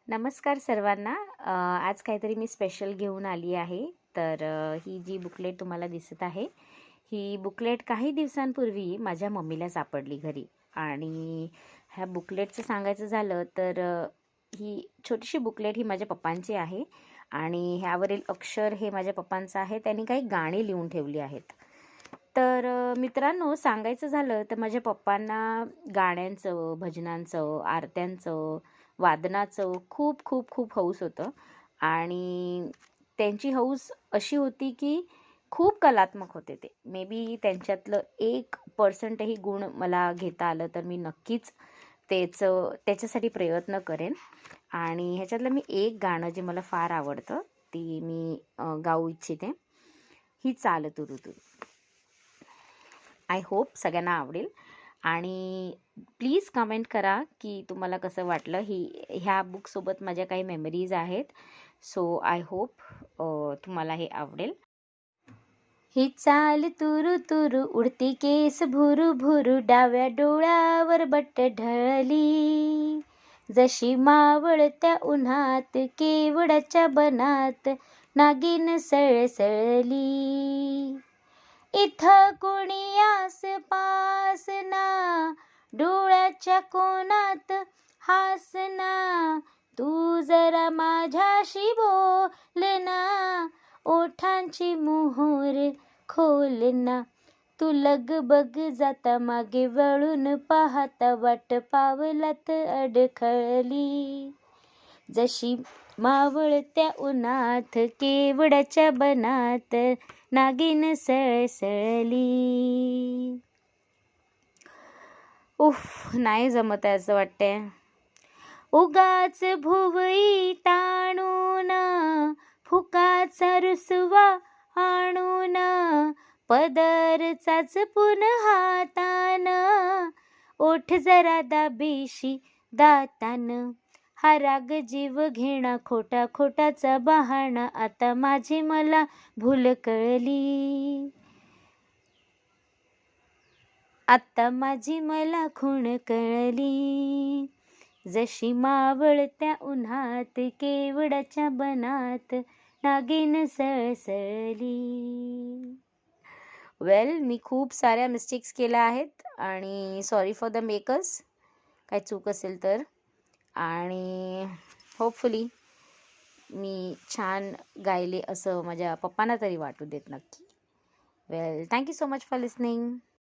नमस्कार सर्वांना. आज काहीतरी मी स्पेशल घेऊन आली आहे. तर ही जी बुकलेट तुम्हाला दिसत आहे, ही बुकलेट काही दिवसांपूर्वी माझ्या मम्मीला सापडली घरी. आणि ह्या बुकलेटचं सांगायचं झालं तर ही छोटीशी बुकलेट ही माझ्या पप्पांची आहे आणि ह्यावरील अक्षर हे माझ्या पप्पांचं आहे. त्यांनी काही गाणी लिहून ठेवली आहेत. तर मित्रांनो, सांगायचं झालं तर माझ्या पप्पांना गाण्यांचं, भजनांचं, आरत्यांचं, वादनाचं खूप खूप खूप हौस होतं. आणि त्यांची हौस अशी होती की खूप कलात्मक होते ते. मे बी त्यांच्यातलं 1% गुण मला घेता आलं तर मी नक्कीच त्याच्यासाठी प्रयत्न करेन. आणि ह्याच्यातलं मी एक गाणं जे मला फार आवडतं ती मी गाऊ इच्छिते. ही चाल तुरु तुरु. आय होप सगळ्यांना आवडेल. आणि प्लीज कमेंट करा की तुम्हाला कसं वाटलं. ह्या बुकसोबत माझ्या काही मेमरीज आहेत. सो आय होप तुम्हाला हे आवडेल. ही चाल तुरु तुरु, उडती केस भुरु भुरु, डाव्या डोळ्यावर बट ढळली, जशी मावळत्या उन्हात केवडाच्या बनात नागिन सळसळली. इथं कुणी आसपास ना, डोळ्याच्या कोणात हासना, तू जरा माझ्याशी बोल ना, ओठांची मोहोर खोलना, तू लगबग जाता मागे वळून पाहता वाट पावलात अडखळली, जशी मावळत्या उन्हात केवडाच्या बनात नागिन सळसळली. नाही जमत आहे असं वाटतंय. उगाच भुवई ताणून फुकाचा रुसवा आणून, पदरचाच पुन हातान, ओठ जरा दाबीशी दातान, हा राग जीव घेणा खोटा खोटाचा बहाणा, आता माझी मला भूल कळली, आता माझी मला खूण कळली, जशी मावळत्या उन्हात केवडाच्या बनात नागिन सळसळली. वेल, मी खूप साऱ्या मिस्टेक्स केल्या आहेत आणि सॉरी फॉर द मेकर्स, काही चूक असेल तर. आणि होपफुली मी छान गायले असं माझ्या पप्पांना तरी वाटू देत नक्की. Well, thank you so much for listening.